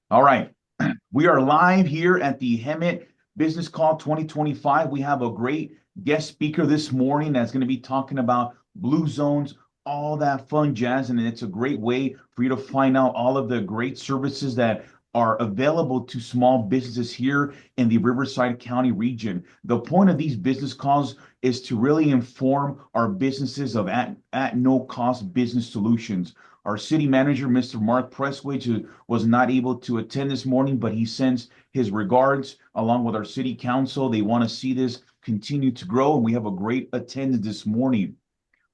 All right. We are live here at the Hemet Business Call 2025. We have a great guest speaker this morning that's going to be talking about blue zones, all that fun jazz. And it's a great way for you to find out all of the great services that are available to small businesses here in the Riverside County region. The point of these business calls is to really inform our businesses of at no cost business solutions. Our city manager, Mr. Mark Presswich, who was not able to attend this morning, but he sends his regards along with our city council. They want to see this continue to grow, and we have a great attendance this morning.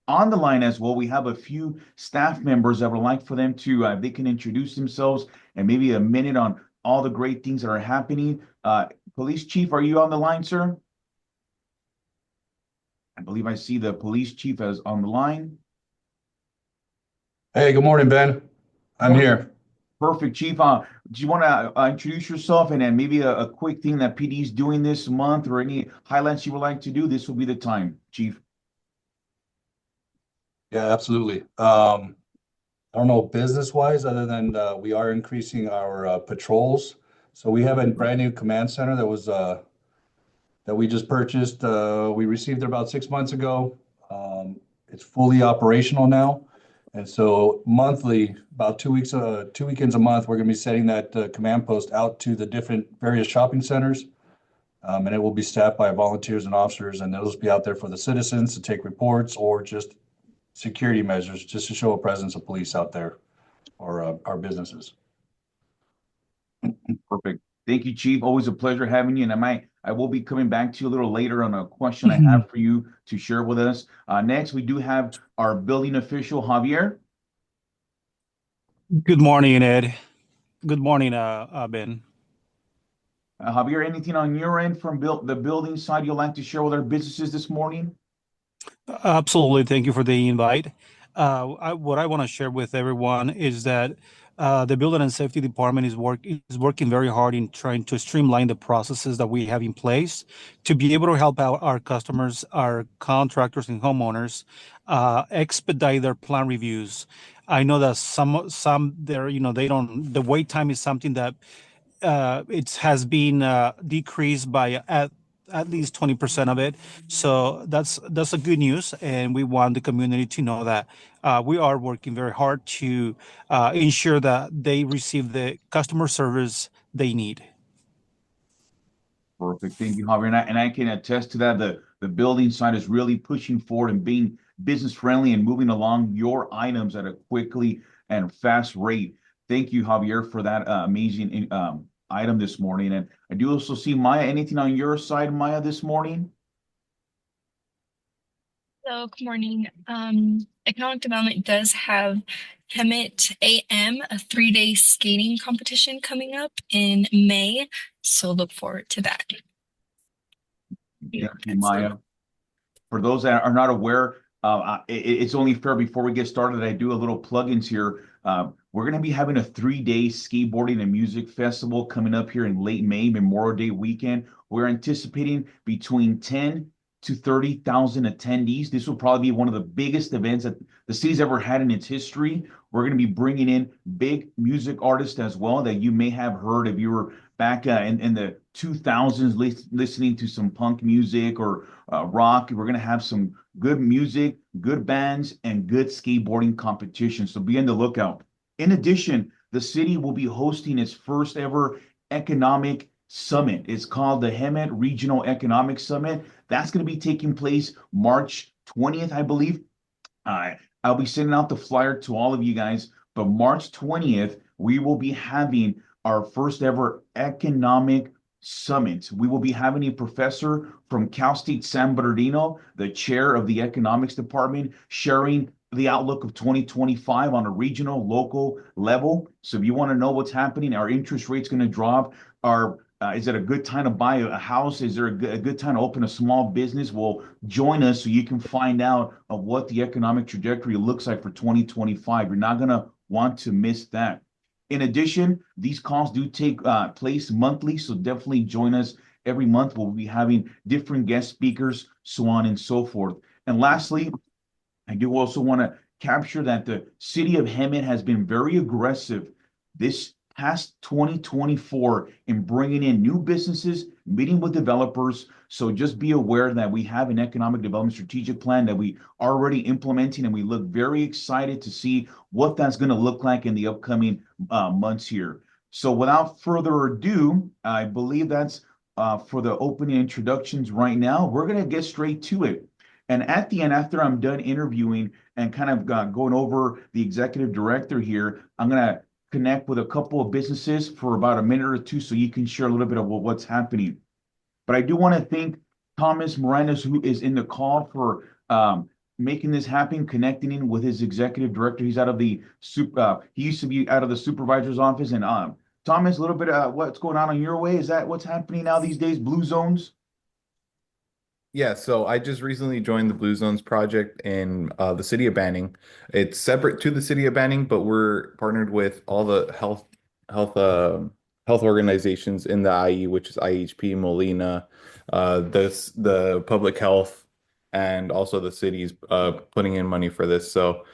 On the line as well, we have a few staff members that would like for them to, they can introduce themselves and maybe a minute on all the great things that are happening. Police Chief, are you on the line, sir? I believe I see the police chief as on the line. Hey, good morning, Ben. I'm Morning. here. Perfect, Chief. Do you want to introduce yourself and then maybe a quick thing that PD is doing this month or any highlights you would like to do? This will be the time, Chief. Yeah, absolutely. I don't know business-wise, other than we are increasing our patrols. So we have a brand new command center that we just purchased. We received it about 6 months ago. It's fully operational now, and so monthly, about 2 weeks, 2 weekends a month, we're going to be setting that command post out to the different various shopping centers, and it will be staffed by volunteers and officers, and those will be out there for the citizens to take reports or just security measures, just to show a presence of police out there or our businesses. Perfect. Thank you, Chief. Always a pleasure having you. And I will be coming back to you a little later on a question I have for you to share with us. Next, we do have our building official, Javier. Good morning, Ed. Good morning, Ben. Javier, anything on your end from the building side you'd like to share with our businesses this morning? Absolutely. Thank you for the invite. What I want to share with everyone is that the Building and Safety Department is working very hard in trying to streamline the processes that we have in place to be able to help out our customers, our contractors, and homeowners expedite their plan reviews. I know that some there, they don't. The wait time is something that it has been decreased by at least 20% of it. So that's a good news, and we want the community to know that we are working very hard to ensure that they receive the customer service they need. Perfect. Thank you, Javier. And I can attest to that. The building side is really pushing forward and being business friendly and moving along your items at a quickly and fast rate. Thank you, Javier, for that amazing item this morning. And I do also see Maya. Anything on your side, Maya, this morning? So, good morning. Economic Development does have Hemet AM, a 3-day skating competition coming up in May. So look forward to that. Thank you, Maya. For those that are not aware, it's only fair before we get started, I do a little plugins here. We're going to be having a 3-day skateboarding and music festival coming up here in late May, Memorial Day weekend. We're anticipating between 10 to 30,000 attendees. This will probably be one of the biggest events that the city's ever had in its history. We're going to be bringing in big music artists as well that you may have heard if you were back in the 2000s listening to some punk music or rock. We're going to have some good music, good bands, and good skateboarding competitions. So be on the lookout. In addition, the city will be hosting its first ever economic summit. It's called the Hemet Regional Economic Summit. That's going to be taking place March 20th, I believe. I'll be sending out the flyer to all of you guys, but March 20th, we will be having our first ever economic summit. We will be having a professor from Cal State San Bernardino, the chair of the economics department, sharing the outlook of 2025 on a regional, local level. So if you want to know what's happening, our interest rate's going to drop. Is it a good time to buy a house? Is there a good time to open a small business? Well, join us so you can find out of what the economic trajectory looks like for 2025. You're not going to want to miss that. In addition, these calls do take place monthly, so definitely join us every month. We'll be having different guest speakers, so on and so forth. And lastly, I do also want to capture that the city of Hemet has been very aggressive this past 2024 in bringing in new businesses, meeting with developers. So just be aware that we have an economic development strategic plan that we are already implementing, and we look very excited to see what that's going to look like in the upcoming months here. So without further ado, I believe that's for the opening introductions right now. We're going to get straight to it. And at the end, after I'm done interviewing and kind of going over the executive director here, I'm going to connect with a couple of businesses for about a minute or two so you can share a little bit of what's happening. But I do want to thank Thomas Moranis, who is in the call, for making this happen, connecting in with his executive director. He's out of the he used to be out of the supervisor's office. And Thomas, a little bit what's going on your way? Is that what's happening now these days? Blue Zones? Yeah, so I just recently joined the Blue Zones project in the city of Banning. It's separate to the city of Banning, but we're partnered with all the health organizations in the IE, which is IHP, Molina, the public health, and also the city's putting in money for this. So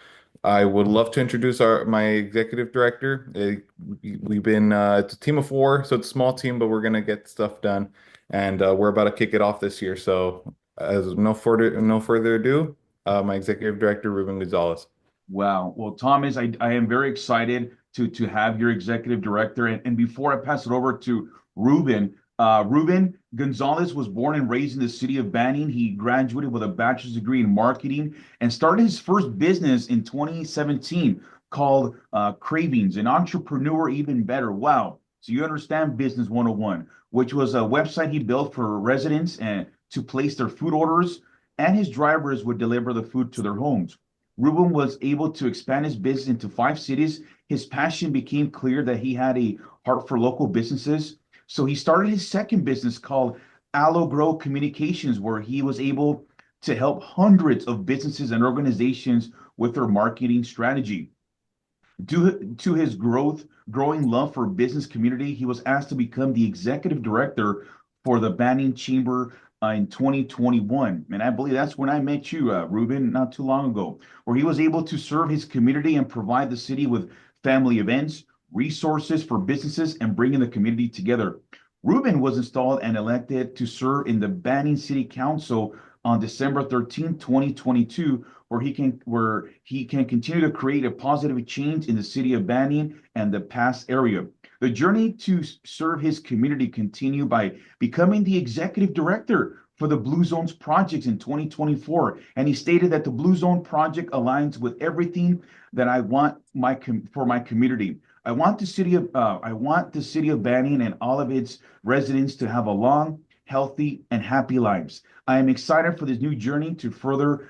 I would love to introduce my executive director. We've been it's a team of four, so it's a small team, but we're gonna get stuff done, and we're about to kick it off this year. So, as no further ado, my executive director, Ruben Gonzalez. Wow. Well, Thomas, I am very excited to have your executive director. And before I pass it over to Ruben, Ruben Gonzalez was born and raised in the city of Banning. He graduated with a bachelor's degree in marketing and started his first business in 2017 called Cravings, an entrepreneur even better. Wow. So you understand Business 101, which was a website he built for residents and to place their food orders, and his drivers would deliver the food to their homes. Ruben was able to expand his business into 5 cities. His passion became clear that he had a heart for local businesses. So he started his second business called Aloe Grow Communications, where he was able to help hundreds of businesses and organizations with their marketing strategy. Due to his growing love for business community, he was asked to become the executive director for the Banning Chamber in 2021. And I believe that's when I met you, Ruben, not too long ago, where he was able to serve his community and provide the city with family events, resources for businesses, and bringing the community together. Ruben was installed and elected to serve in the Banning City Council on December 13, 2022, where he can continue to create a positive change in the city of Banning and the past area. The journey to serve his community continued by becoming the executive director for the Blue Zones projects in 2024. And he stated that the Blue Zone project aligns with everything that I want for my community. I want the city of Banning and all of its residents to have a long, healthy, and happy lives. I am excited for this new journey to further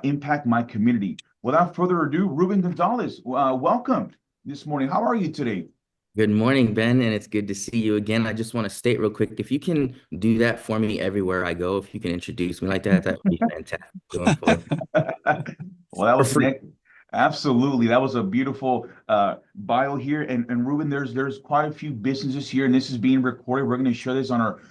impact my community. Without further ado, Ruben Gonzalez, welcome this morning. How are you today? Good morning, Ben, and it's good to see you again. I just want to state real quick, if you can do that for me everywhere I go, if you can introduce me like that would be fantastic going forward. Well, that was absolutely. That was a beautiful bio here. And Ruben, there's quite a few businesses here, and this is being recorded. We're going to share this on our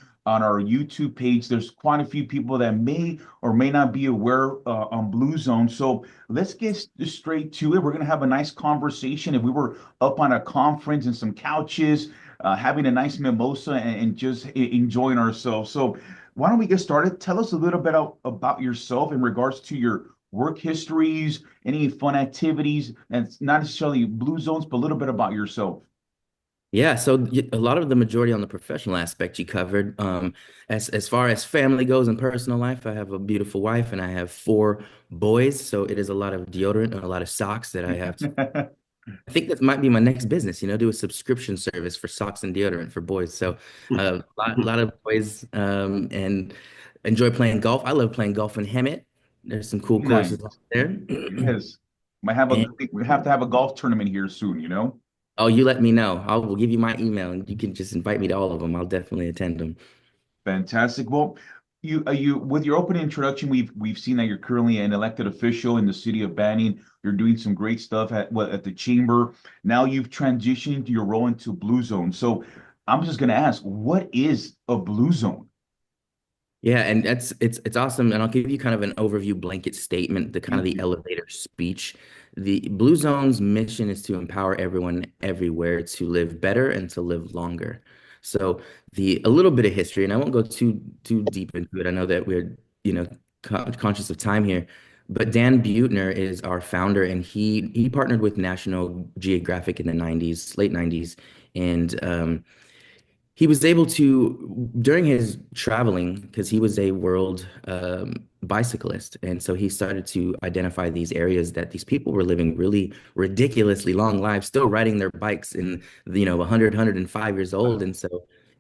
YouTube page. There's quite a few people that may or may not be aware on Blue Zone. So let's get straight to it. We're going to have a nice conversation. If we were up on a conference and some couches, having a nice mimosa and just enjoying ourselves. So why don't we get started? Tell us a little bit about yourself in regards to your work histories, any fun activities, and not necessarily Blue Zones, but a little bit about yourself. Yeah, so a lot of the majority on the professional aspect you covered. As far as family goes and personal life, I have a beautiful wife and I have 4 boys. So it is a lot of deodorant and a lot of socks that I have to. I think that might be my next business, do a subscription service for socks and deodorant for boys. So a lot of boys and enjoy playing golf. I love playing golf in Hemet. There's some cool courses out there. Yes. We have to have a golf tournament here soon. Oh, you let me know. I will give you my email and you can just invite me to all of them. I'll definitely attend them. Fantastic. Well, you with your opening introduction, we've seen that you're currently an elected official in the city of Banning. You're doing some great stuff at the chamber. Now you've transitioned your role into Blue Zone. So I'm just going to ask, what is a Blue Zone? Yeah, and it's awesome. And I'll give you kind of an overview blanket statement, the kind of Thank the you. elevator speech. The Blue Zone's mission is to empower everyone everywhere to live better and to live longer. So the a little bit of history, and I won't go too deep into it. I know that we're, you know, conscious of time here, but Dan Buettner is our founder, and he partnered with National Geographic in the 90s, late 90s, and he was able to, during his traveling, because he was a world bicyclist, and so he started to identify these areas that these people were living really ridiculously long lives, still riding their bikes in, 100, 105 years old. Wow. And so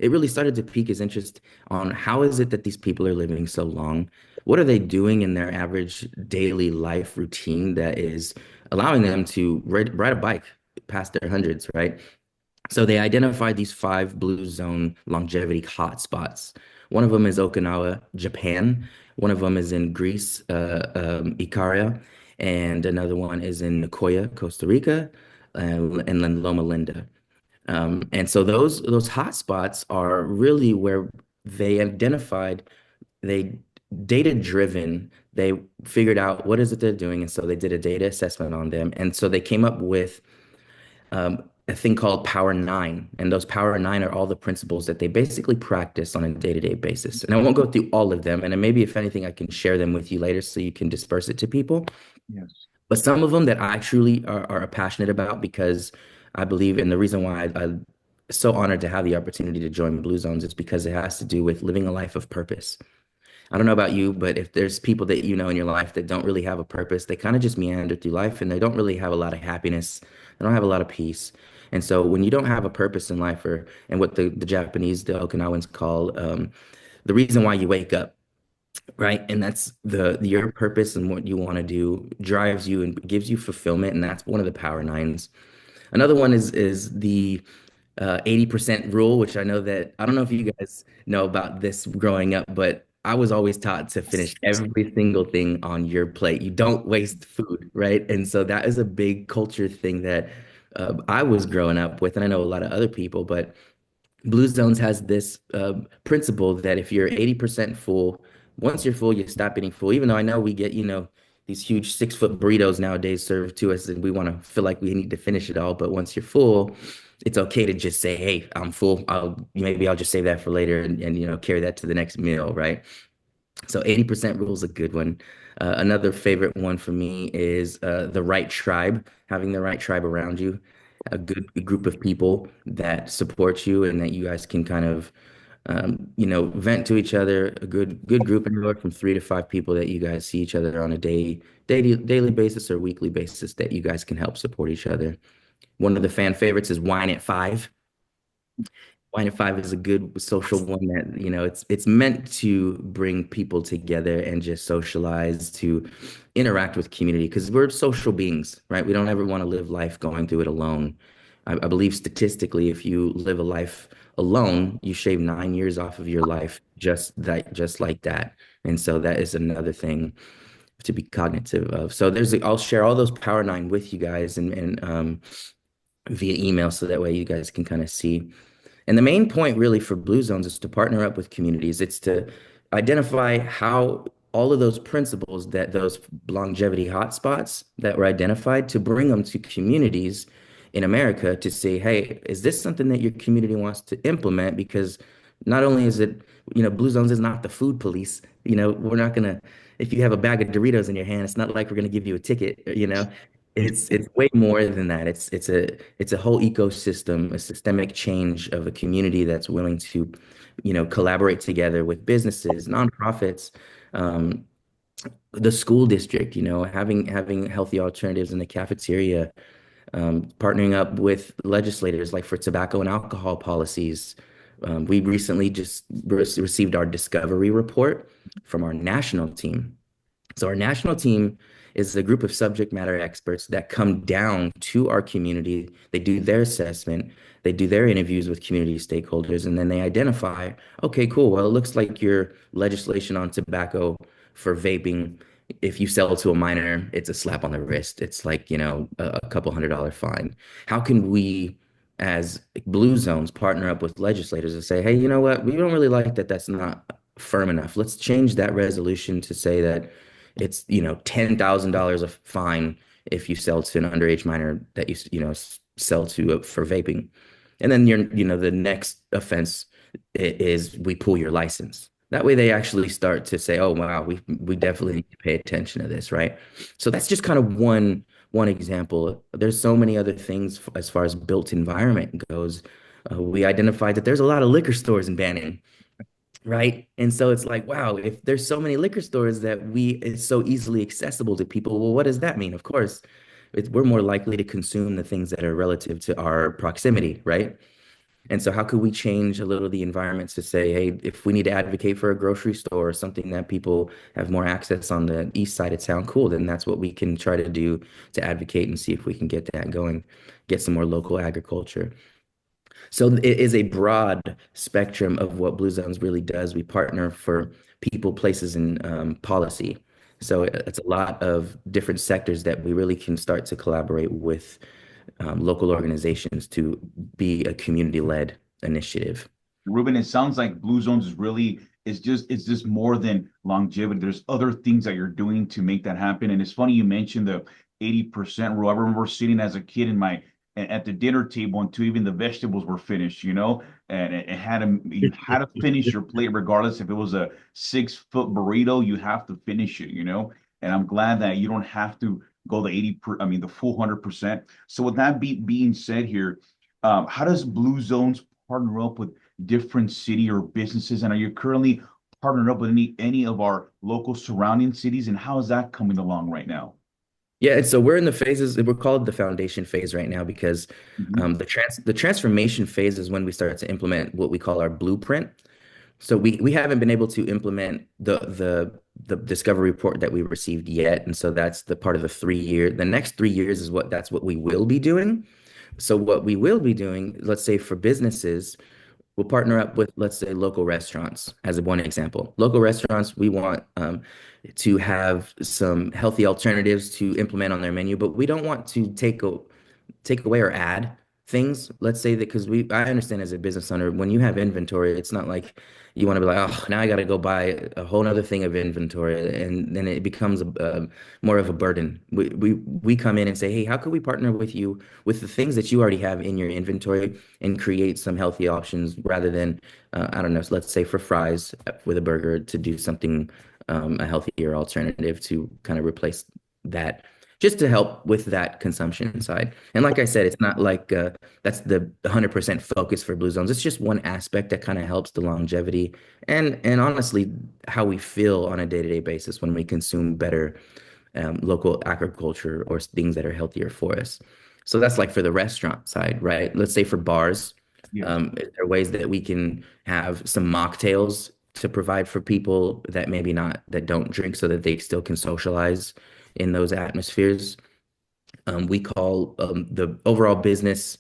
it really started to pique his interest on how is it that these people are living so long? What are they doing in their average daily life routine that is allowing them to ride a bike past their hundreds, right? So they identified these five blue zone longevity hotspots. One of them is Okinawa, Japan. One of them is in Greece, Ikaria, and another one is in Nicoya, Costa Rica, and then Loma Linda. And so those hotspots are really where they identified, they data driven. They figured out what is it they're doing, and so they did a data assessment on them, and so they came up with a thing called Power Nine. And those Power Nine are all the principles that they basically practice on a day-to-day basis. And I won't go through all of them. And then maybe if anything, I can share them with you later so you can disperse it to people. Yes. But some of them that I truly are passionate about because I believe, and the reason why I'm so honored to have the opportunity to join Blue Zones is because it has to do with living a life of purpose. I don't know about you, but if there's people that you know in your life that don't really have a purpose, they kind of just meander through life and they don't really have a lot of happiness. They don't have a lot of peace. And so when you don't have a purpose in life, or and what the Japanese, the Okinawans call the reason why you wake up, right? And that's the your purpose and what you want to do drives you and gives you fulfillment. And that's one of the power nines. Another one is the 80% rule, which I know that I don't know if you guys know about this growing up, but I was always taught to finish every single thing on your plate. You don't waste food, right? And so that is a big culture thing that I was growing up with, and I know a lot of other people, but Blue Zones has this principle that if you're 80% full, once you're full, you stop eating full. Even though I know we get, these huge 6 foot burritos nowadays served to us, and we want to feel like we need to finish it all. But once you're full, it's okay to just say, "Hey, I'm full. Maybe I'll just save that for later and carry that to the next meal," right? So 80% rule is a good one. Another favorite one for me is the right tribe, having the right tribe around you, a good group of people that support you and that you guys can kind of, vent to each other. A good group, anywhere from 3 to 5 people that you guys see each other on a daily basis or weekly basis that you guys can help support each other. One of the fan favorites is Wine at Five. Wine at Five is a good social one that, it's meant to bring people together and just socialize, to interact with community because we're social beings, right? We don't ever want to live life going through it alone. I believe statistically, if you live a life alone, you shave 9 years off of your life just like that. And so that is another thing to be cognitive of. So I'll share all those Power Nine with you guys and via email so that way you guys can kind of see. And the main point really for Blue Zones is to partner up with communities. It's to identify how all of those principles, that those longevity hotspots that were identified, to bring them to communities in America to say, hey, is this something that your community wants to implement? Because not only is it, Blue Zones is not the food police. We're not gonna, if you have a bag of Doritos in your hand, it's not like we're gonna give you a ticket. It's way more than that. It's a whole ecosystem, a systemic change of a community that's willing to, collaborate together with businesses, nonprofits, um, the school district, having healthy alternatives in the cafeteria, partnering up with legislators like for tobacco and alcohol policies. We recently just received our discovery report from our national team. So our national team is a group of subject matter experts that come down to our community. They do their assessment, they do their interviews with community stakeholders, and then they identify, okay, cool. Well, it looks like your legislation on tobacco for vaping, if you sell to a minor, it's a slap on the wrist. It's like, a couple $100 fine. How can we, as Blue Zones, partner up with legislators and say, hey, you know what? We don't really like that. That's not firm enough. Let's change that resolution to say that it's, $10,000 a fine if you sell to an underage minor that sell to for vaping. And then the next offense is we pull your license. That way they actually start to say, oh, wow, we definitely need to pay attention to this, right? So that's just kind of one example. There's so many other things as far as built environment goes. We identified that there's a lot of liquor stores in Banning, right? And so it's like, wow, if there's so many liquor stores that it's so easily accessible to people, well, what does that mean? Of course, we're more likely to consume the things that are relative to our proximity, right? And so how could we change a little the environment to say, hey, if we need to advocate for a grocery store or something that people have more access on the east side of town, cool, then that's what we can try to do to advocate and see if we can get that going, get some more local agriculture. So it is a broad spectrum of what Blue Zones really does. We partner for people, places, and policy. So it's a lot of different sectors that we really can start to collaborate with local organizations to be a community-led initiative. Ruben, it sounds like Blue Zones is really it's just more than longevity. There's other things that you're doing to make that happen. And it's funny you mentioned the 80% rule. I remember sitting as a kid at the dinner table until even the vegetables were finished, and you had to finish your plate regardless if it was a 6-foot burrito, you have to finish it. And I'm glad that you don't have to go the full 100%. So with that being said here, how does Blue Zones partner up with different city or businesses? And are you currently partnered up with any of our local surrounding cities? And how is that coming along right now? Yeah, so we're in the phases, we're called the foundation phase right now because Mhm. the transformation phase is when we start to implement what we call our blueprint. So we haven't been able to implement the discovery report that we received yet. And so that's the part of the next 3 years is that's what we will be doing. So what we will be doing, let's say for businesses, we'll partner up with, let's say, local restaurants as one example. Local restaurants, we want to have some healthy alternatives to implement on their menu, but we don't want to take away or add things. Let's say that because I understand as a business owner, when you have inventory, it's not like you want to be like, oh, now I got to go buy a whole other thing of inventory, and then it becomes more of a burden. We come in and say, hey, how could we partner with you with the things that you already have in your inventory and create some healthy options rather than, I don't know, let's say for fries with a burger to do something a healthier alternative to kind of replace that just to help with that consumption side. And like I said, it's not like that's the 100% focus for Blue Zones. It's just one aspect that kind of helps the longevity and honestly how we feel on a day-to-day basis when we consume better local agriculture or things that are healthier for us. So that's like for the restaurant side, right? Let's say for bars, Yeah. is there ways that we can have some mocktails to provide for people that maybe not that don't drink so that they still can socialize in those atmospheres. We call the overall business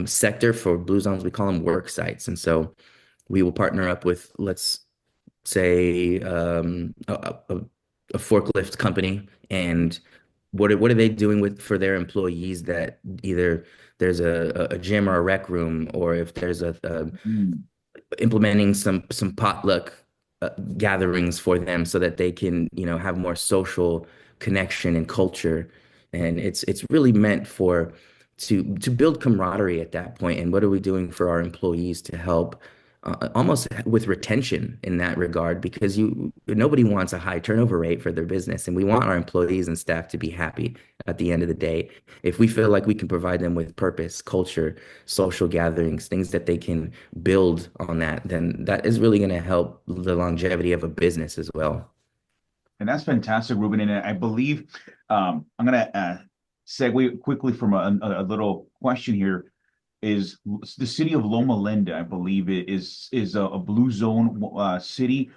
sector for Blue Zones, we call them work sites. And so we will partner up with, let's say, a forklift company. And what are they doing for their employees that either there's a gym or a rec room, or if there's Mm. implementing some potluck gatherings for them so that they can, have more social connection and culture. And it's really meant to build camaraderie at that point. And what are we doing for our employees to help almost with retention in that regard? Because nobody wants a high turnover rate for their business, and we want our employees and staff to be happy at the end of the day. If we feel like we can provide them with purpose, culture, social gatherings, things that they can build on that, then that is really going to help the longevity of a business as well. And that's fantastic, Ruben. And I believe I'm going to segue quickly from a little question here. Is the city of Loma Linda, I believe it is a blue zone city.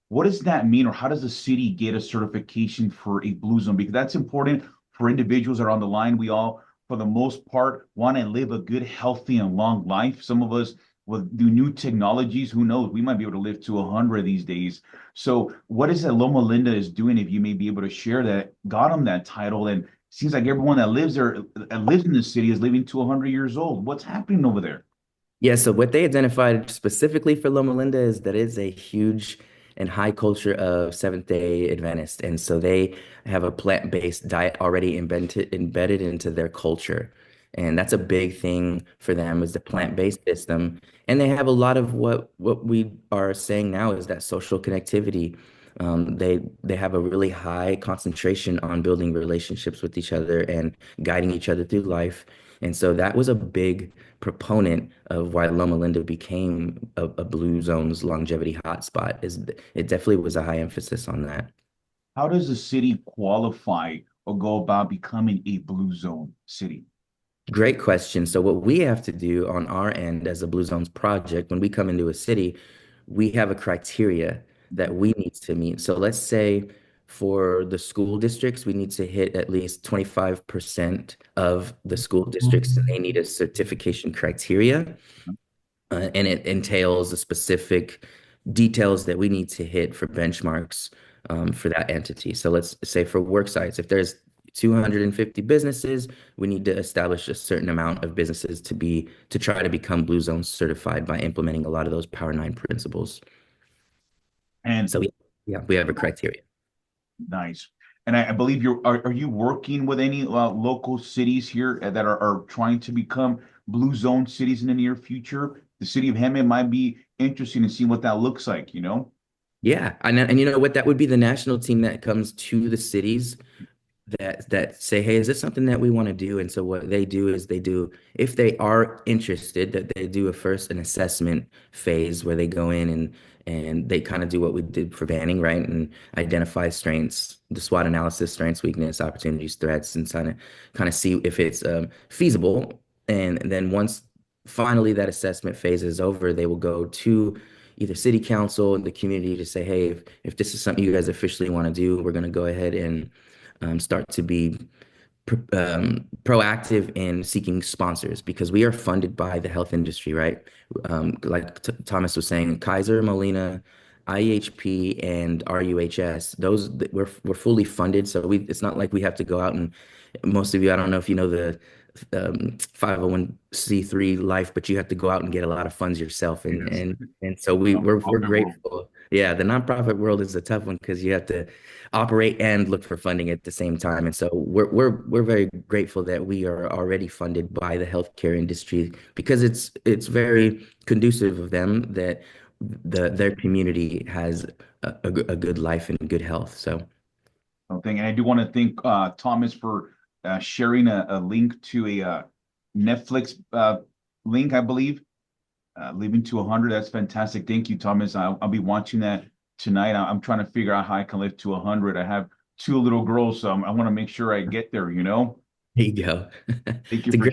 What does that mean, or how does the city get a certification for a blue zone? Because that's important for individuals that are on the line. We all, for the most part, want to live a good, healthy, and long life. Some of us will do new technologies. Who knows? We might be able to live to 100 these days. So, what is that Loma Linda is doing? If you may be able to share that, got them that title, and seems like everyone that lives there, that lives in the city, is living to 100 years old. What's happening over there? Yeah, so what they identified specifically for Loma Linda is that it's a huge and high culture of Seventh-day Adventist. And so they have a plant-based diet already embedded into their culture. And that's a big thing for them is the plant-based system. And they have a lot of what we are saying now is that social connectivity. They have a really high concentration on building relationships with each other and guiding each other through life. And so that was a big proponent of why Loma Linda became a Blue Zone's longevity hotspot. Is it definitely was a high emphasis on that. How does the city qualify or go about becoming a blue zone city? Great question. So what we have to do on our end as a Blue Zones project, when we come into a city, we have a criteria that we need to meet. So let's say for the school districts, we need to hit at least 25% of the school districts, and they need a certification criteria. And it entails the specific details that we need to hit for benchmarks for that entity. So let's say for work sites, if there's 250 businesses, we need to establish a certain amount of businesses to try to become Blue Zone certified by implementing a lot of those Power 9 principles. And So yeah, we have a criteria. nice. And I believe are you working with any local cities here that are trying to become blue zone cities in the near future? The city of Hemet might be interested in seeing what that looks like, you know? Yeah, and you know what? That would be the national team that comes to the cities that say, hey, is this something that we want to do? And so what they do is if they are interested, that they do an assessment phase where they go in and they kind of do what we did for banning, right? And identify strengths, the SWOT analysis, strengths, weakness, opportunities, threats, and kind of see if it's feasible. And then once finally that assessment phase is over, they will go to either city council and the community to say, hey, if this is something you guys officially want to do, we're going to go ahead and start to be proactive in seeking sponsors because we are funded by the health industry, right? Like Thomas was saying, Kaiser, Molina, IEHP, and RUHS. We're fully funded, so it's not like we have to go out and most of you, I don't know if you know the 501c3 life, but you have to go out and get a lot of funds yourself, and Yes. and so we're grateful. Yeah, the nonprofit world is a tough one because you have to operate and look for funding at the same time. And so we're very grateful that we are already funded by the healthcare industry because it's very conducive of them that their community has a good life and good health. So Thing. And I do want to thank Thomas for sharing a link to a Netflix link, I believe. Living to 100. That's fantastic. Thank you, Thomas. I'll be watching that tonight. I'm trying to figure out how I can live to 100. I have two little girls, so I want to make sure I get there, you know? there you go. Thank you It's a for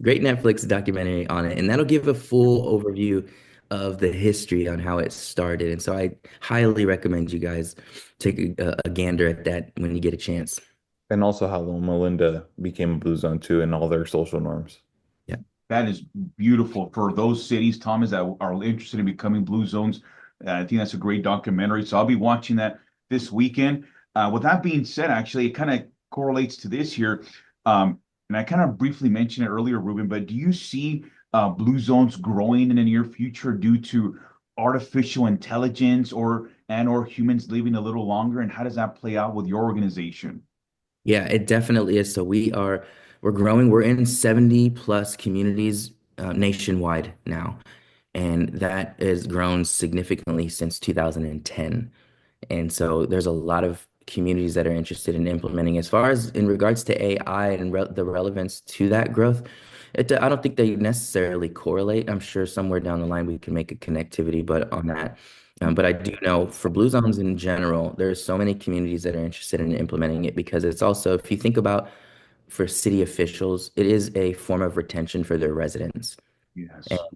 great Netflix documentary on it, and that'll give a full overview of the history on how it started. And so I highly recommend you guys take a gander at that when you get a chance. And also how Loma Linda became a blue zone too, and all their social norms. Yeah. That is beautiful for those cities, Thomas, that are interested in becoming blue zones. I think that's a great documentary. So I'll be watching that this weekend. With that being said, actually, it kind of correlates to this here. And I kind of briefly mentioned it earlier, Ruben, but do you see blue zones growing in the near future due to artificial intelligence or humans living a little longer? And how does that play out with your organization? Yeah, it definitely is. So we're growing. We're in 70 plus communities nationwide now, and that has grown significantly since 2010. And so there's a lot of communities that are interested in implementing. As far as in regards to AI and the relevance to that growth, I don't think they necessarily correlate. I'm sure somewhere down the line we can make a connectivity, but on that. But I do know for Blue Zones in general, there's so many communities that are interested in implementing it because it's also, if you think about for city officials, it is a form of retention for their residents. And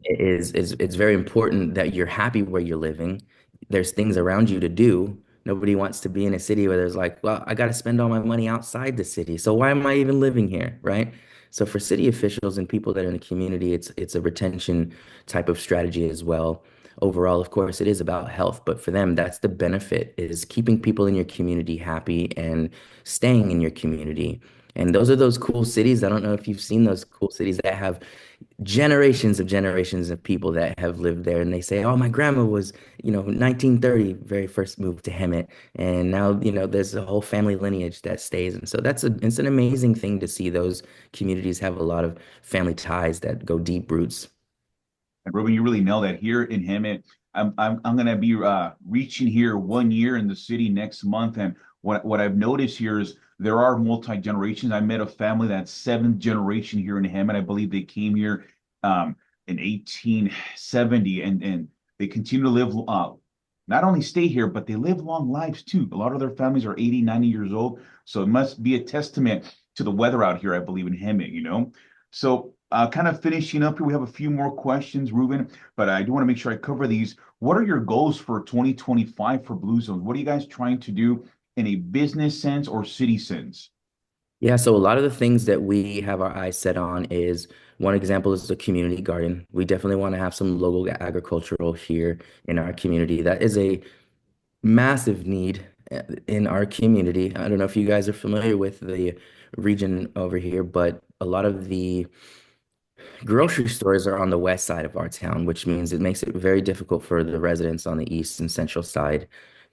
Yes. it's very important that you're happy where you're living. There's things around you to do. Nobody wants to be in a city where there's like, well, I got to spend all my money outside the city. So why am I even living here, right? So for city officials and people that are in the community, it's a retention type of strategy as well. Overall, of course, it is about health, but for them, that's the benefit is keeping people in your community happy and staying in your community. And those are those cool cities. I don't know if you've seen those cool cities that have generations of people that have lived there. And they say, oh, my grandma was, 1930, very first moved to Hemet. And now, there's a whole family lineage that stays. And so it's an amazing thing to see those communities have a lot of family ties that go deep roots. And Ruben, you really nailed that. Here in Hemet, I'm gonna be reaching here 1 year in the city next month, and what I've noticed here is there are multi generations. I met a family that's seventh generation here in Hemet. I believe they came here in 1870, and they continue to live. Not only stay here, but they live long lives too. A lot of their families are 80, 90 years old. So it must be a testament to the weather out here, I believe, in Hemet. So kind of finishing up here, we have a few more questions, Ruben, but I do want to make sure I cover these. What are your goals for 2025 for Blue Zones? What are you guys trying to do in a business sense or city sense? Yeah, so a lot of the things that we have our eyes set on is one example is the community garden. We definitely want to have some local agricultural here in our community. That is a massive need in our community. I don't know if you guys are familiar with the region over here, but a lot of the grocery stores are on the west side of our town, which means it makes it very difficult for the residents on the east and central side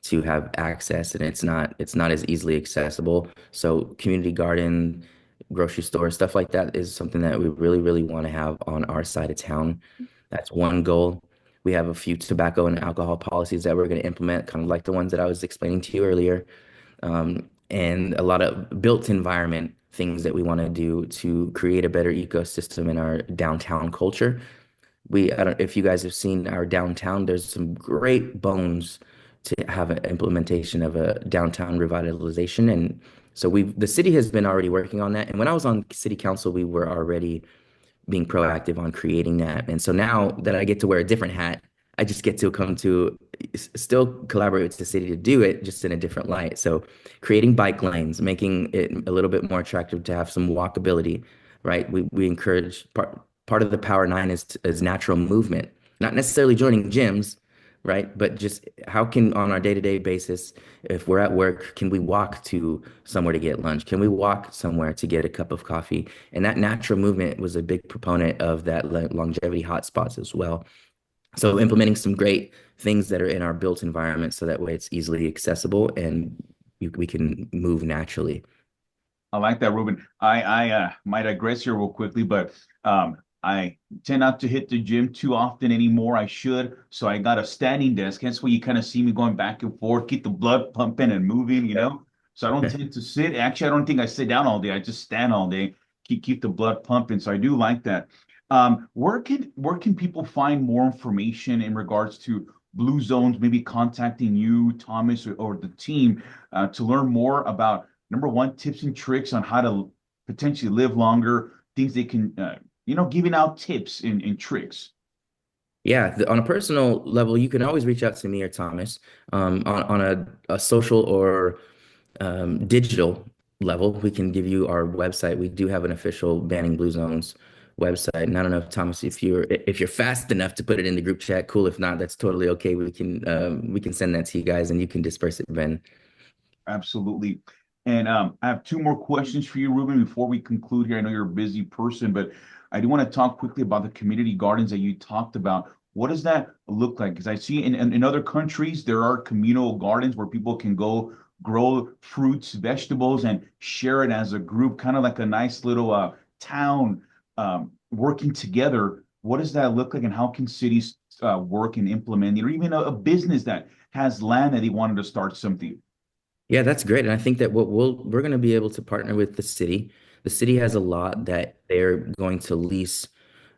to have access, and it's not as easily accessible. So community garden, grocery store, stuff like that is something that we really, really want to have on our side of town. That's one goal. We have a few tobacco and alcohol policies that we're going to implement, kind of like the ones that I was explaining to you earlier, and a lot of built environment things that we want to do to create a better ecosystem in our downtown culture. I don't if you guys have seen our downtown, there's some great bones to have an implementation of a downtown revitalization. And so the city has been already working on that. And when I was on city council, we were already being proactive on creating that. And so now that I get to wear a different hat, I just get to come to still collaborate with the city to do it just in a different light. So creating bike lanes, making it a little bit more attractive to have some walkability, right? We encourage part of the Power Nine is natural movement, not necessarily joining gyms, right? But just how can on our day-to-day basis, if we're at work, can we walk to somewhere to get lunch? Can we walk somewhere to get a cup of coffee? And that natural movement was a big proponent of that longevity hotspots as well. So implementing some great things that are in our built environment so that way it's easily accessible and we can move naturally. I like that, Ruben. I might digress here real quickly, but I tend not to hit the gym too often anymore. I should. So I got a standing desk. Hence why you kind of see me going back and forth, keep the blood pumping and moving. So I don't tend to sit. Actually, I don't think I sit down all day. I just stand all day, keep the blood pumping. So I do like that. Where can people find more information in regards to Blue Zones, maybe contacting you, Thomas, or the team to learn more about number one, tips and tricks on how to potentially live longer, things they can, giving out tips and tricks. Yeah, on a personal level, you can always reach out to me or Thomas on a social or digital level. We can give you our website. We do have an official Banning Blue Zones website. And I don't know if Thomas, if you're fast enough to put it in the group chat, cool. If not, that's totally okay. We can send that to you guys and you can disperse it, Ben. Absolutely. And I have two more questions for you, Ruben, before we conclude here. I know you're a busy person, but I do want to talk quickly about the community gardens that you talked about. What does that look like? Because I see in other countries, there are communal gardens where people can go grow fruits, vegetables, and share it as a group, kind of like a nice little town working together. What does that look like, and how can cities work and implement it, or even a business that has land that they wanted to start something? Yeah, that's great. And I think that we're going to be able to partner with the city. The city has a lot that they're going to lease.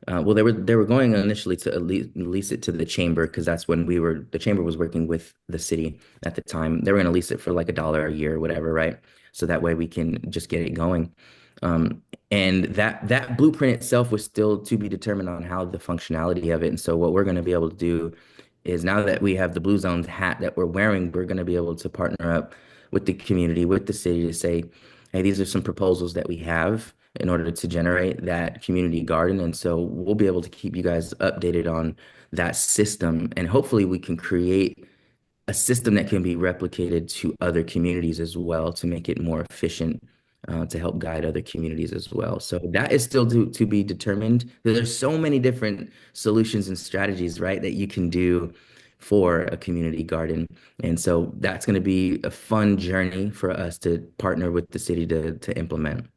Well, they were going initially to lease it to the chamber because that's when the chamber was working with the city at the time. They were going to lease it for like $1 a year or whatever, right? So that way we can just get it going. And that blueprint itself was still to be determined on how the functionality of it. And so what we're going to be able to do is now that we have the Blue Zones hat that we're wearing, we're going to be able to partner up with the community, with the city to say, hey, these are some proposals that we have in order to generate that community garden. And so we'll be able to keep you guys updated on that system. And hopefully we can create a system that can be replicated to other communities as well to make it more efficient to help guide other communities as well. So that is still to be determined. There's so many different solutions and strategies, right, that you can do for a community garden. And so that's going to be a fun journey for us to partner with the city to implement.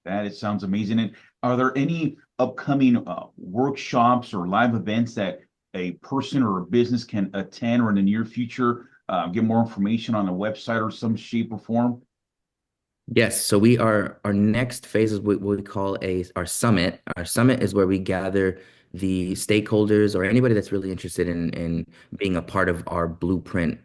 That it sounds amazing. And are there any upcoming workshops or live events that a person or a business can attend or in the near future get more information on the website or some shape or form? Yes, so our next phase is what we call our summit. Our summit is where we gather the stakeholders or anybody that's really interested in being a part of our blueprint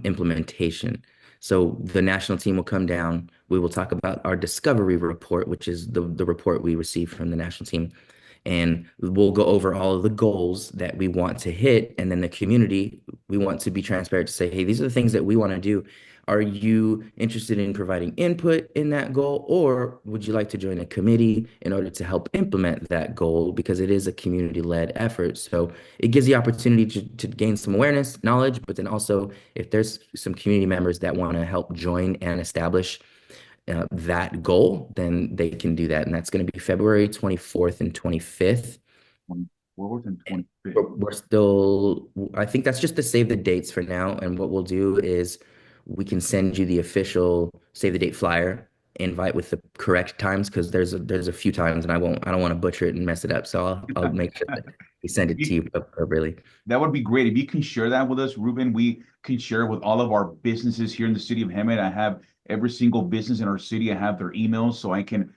implementation. So the national team will come down. We will talk about our discovery report, which is the report we received from the national team. And we'll go over all of the goals that we want to hit. And then the community, we want to be transparent to say, hey, these are the things that we want to do. Are you interested in providing input in that goal, or would you like to join a committee in order to help implement that goal? Because it is a community-led effort. So it gives the opportunity to gain some awareness, knowledge, but then also if there's some community members that want to help join and establish that goal, then they can do that. And that's going to be February 24th and 25th. 24th and 25th. We're still, I think that's just to save the dates for now. And what we'll do is we can send you the official save the date flyer invite with the correct times, because there's a few times and I don't want to butcher it and mess it up. So I'll make sure that we send it to you appropriately. That would be great. If you can share that with us, Ruben, we can share it with all of our businesses here in the city of Hemet. I have every single business in our city. I have their emails, so I can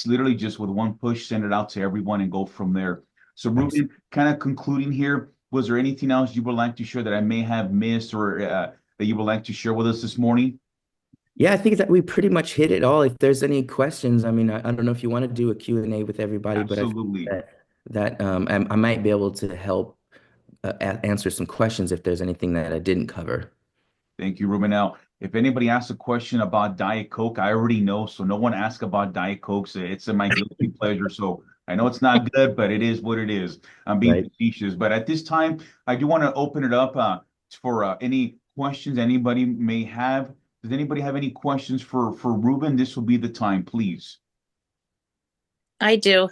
literally just with one push send it out to everyone and go from there. So, Ruben, kind of concluding here, was there anything else you would like to share that I may have missed or that you would like to share with us this morning? Yeah, I think that we pretty much hit it all. If there's any questions, I mean, I don't know if you want to do a Q&A with everybody, but I think Absolutely. that I might be able to help answer some questions if there's anything that I didn't cover. Thank you, Ruben. Now, if anybody asks a question about Diet Coke, I already know, so no one ask about Diet Coke. So it's my guilty pleasure. So I know it's not good, but it is what it is. I'm being Right. facetious. But at this time, I do want to open it up for any questions anybody may have. Does anybody have any questions for Ruben? This will be the time, please. I do.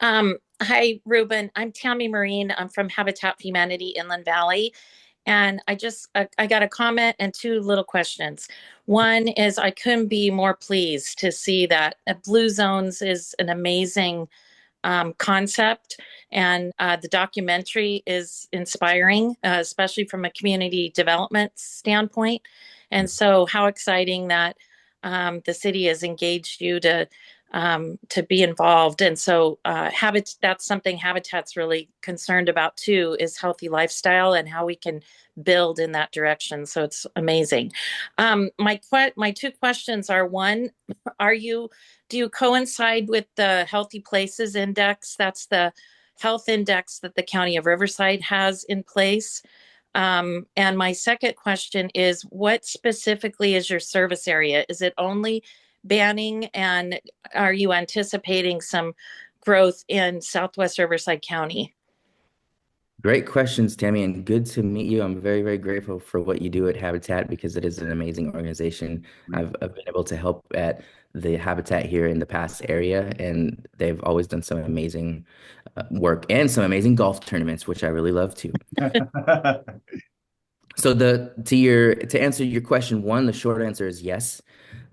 Hi, Ruben. I'm Tammy Marine. I'm from Habitat for Humanity Inland Valley. And I got a comment and two little questions. One is I couldn't be more pleased to see that Blue Zones is an amazing concept, and the documentary is inspiring, especially from a community development standpoint. And so, how exciting that the city has engaged you to be involved. And so, that's something Habitat's really concerned about too, is healthy lifestyle and how we can build in that direction. So it's amazing. My two questions are: one, do you coincide with the Healthy Places Index? That's the health index that the County of Riverside has in place. And my second question is, what specifically is your service area? Is it only Banning, and are you anticipating some growth in Southwest Riverside County? Great questions, Tammy, and good to meet you. I'm very, very grateful for what you do at Habitat because it is an amazing organization. I've been able to help at the Habitat here in the past area, and they've always done some amazing work and some amazing golf tournaments, which I really love too. So to answer your question, one, the short answer is yes.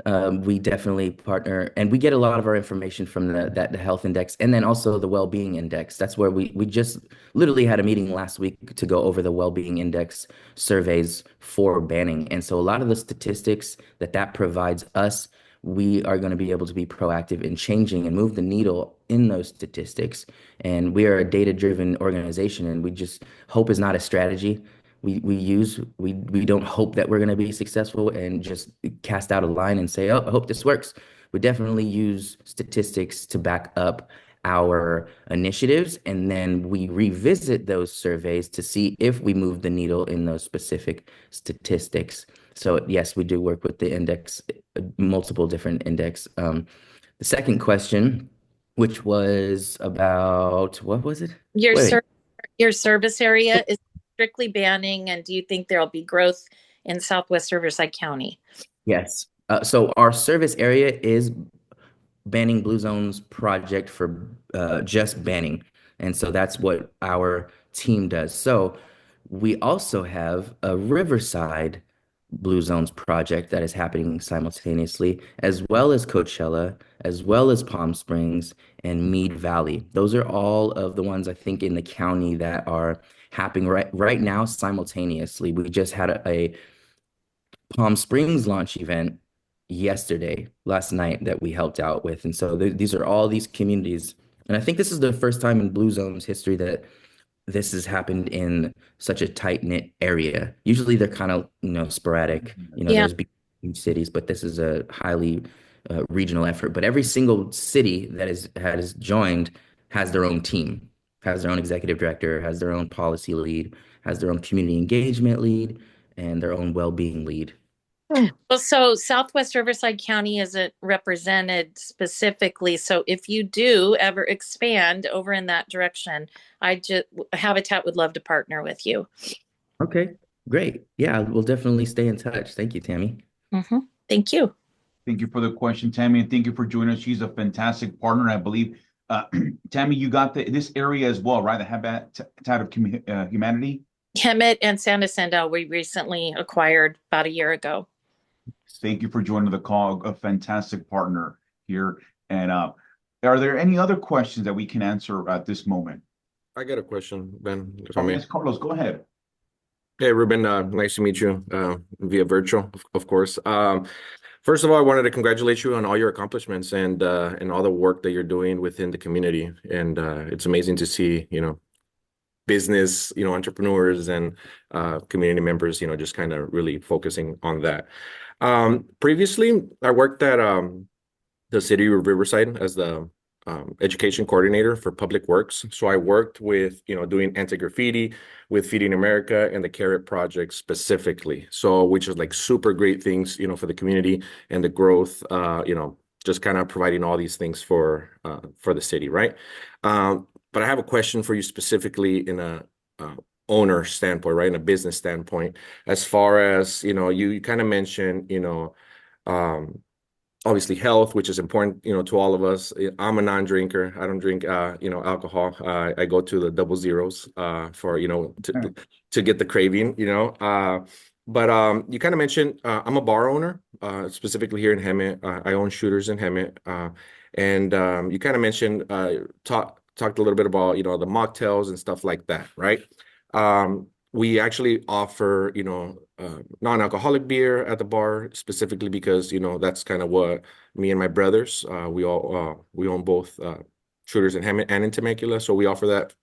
We definitely partner, and we get a lot of our information from the health index, and then also the well-being index. That's where we just literally had a meeting last week to go over the well-being index surveys for Banning. And so a lot of the statistics that provides us, we are going to be able to be proactive in changing and move the needle in those statistics. And we are a data-driven organization, and we just hope is not a strategy. We don't hope that we're going to be successful and just cast out a line and say, oh, I hope this works. We definitely use statistics to back up our initiatives, and then we revisit those surveys to see if we move the needle in those specific statistics. So yes, we do work with the index, multiple different index. The second question, which was about, what was it? Your service area is strictly Banning, and do you think there'll be growth in Southwest Riverside County? Yes. So our service area is Banning Blue Zones project for just banning. And so that's what our team does. So we also have a Riverside Blue Zones project that is happening simultaneously, as well as Coachella, as well as Palm Springs and Mead Valley. Those are all of the ones I think in the county that are happening right now simultaneously. We just had a Palm Springs launch event last night that we helped out with. And so these are all these communities. And I think this is the first time in Blue Zone's history that this has happened in such a tight-knit area. Usually they're kind of, sporadic, Yeah. there's big cities, but this is a highly regional effort. But every single city that has joined has their own team, has their own executive director, has their own policy lead, has their own community engagement lead, and their own well-being lead. Well, so Southwest Riverside County isn't represented specifically. So if you do ever expand over in that direction, Habitat would love to partner with you. Okay, great. Yeah, we'll definitely stay in touch. Thank you, Tammy. Thank you. Thank you for the question, Tammy, and thank you for joining us. She's a fantastic partner. I believe, Tammy, you got this area as well, right? The Habitat of Humanity. Hemet and San Jacinto, we recently acquired about a year ago. Thank you for joining the call. A fantastic partner here. And are there any other questions that we can answer at this moment? I got a question, Ben, if I may. Yes, Carlos, go ahead. Hey, Ruben, nice to meet you via virtual, of course. First of all, I wanted to congratulate you on all your accomplishments and all the work that you're doing within the community. And it's amazing to see, business, entrepreneurs and community members, just kind of really focusing on that. Previously, I worked at the city of Riverside as the education coordinator for public works. So I worked with, doing anti-graffiti with Feeding America and the Carrot Project specifically. So, which is like super great things, for the community and the growth, just kind of providing all these things for the city, right? But I have a question for you specifically in a owner standpoint, right? In a business standpoint, as far as, you kind of mentioned, obviously health, which is important, to all of us. I'm a non-drinker. I don't drink, alcohol. I go to the double zeros, for, to get the craving, but you kind of mentioned, I'm a bar owner, specifically here in Hemet. I own Shooters in Hemet. And you kind of mentioned, talked a little bit about, the mocktails and stuff like that, right? We actually offer, non-alcoholic beer at the bar specifically because, that's kind of what me and my brothers, we own both Shooters in Hemet and in Temecula. So we offer that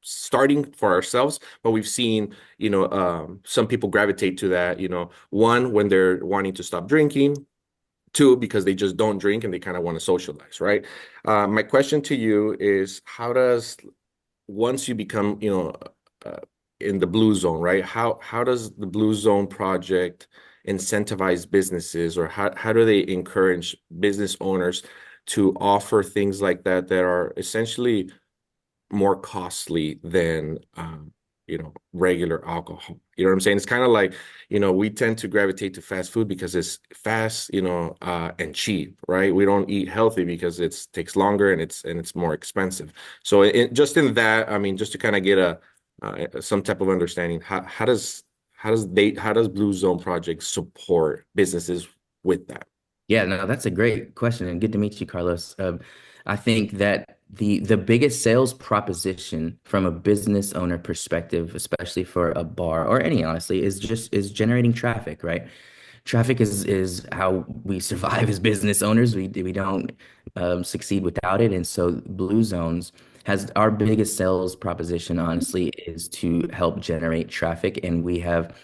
starting for ourselves, but we've seen, some people gravitate to that, one, when they're wanting to stop drinking, two, because they just don't drink and they kind of want to socialize, right? My question to you is, how does, once you become, in the Blue Zone, right? How does the Blue Zone project incentivize businesses, or how do they encourage business owners to offer things like that are essentially more costly than regular alcohol? You know what I'm saying? It's kind of like, we tend to gravitate to fast food because it's fast, and cheap, right? We don't eat healthy because it takes longer and it's more expensive. So just in that, I mean, just to kind of get some type of understanding, how does Blue Zone Project support businesses with that? Yeah, no, that's a great question, and good to meet you, Carlos. I think that the biggest sales proposition from a business owner perspective, especially for a bar or any, honestly, is generating traffic, right? Traffic is how we survive as business owners. We don't succeed without it, and so Blue Zones has our biggest sales proposition, honestly, is to help generate traffic, and we have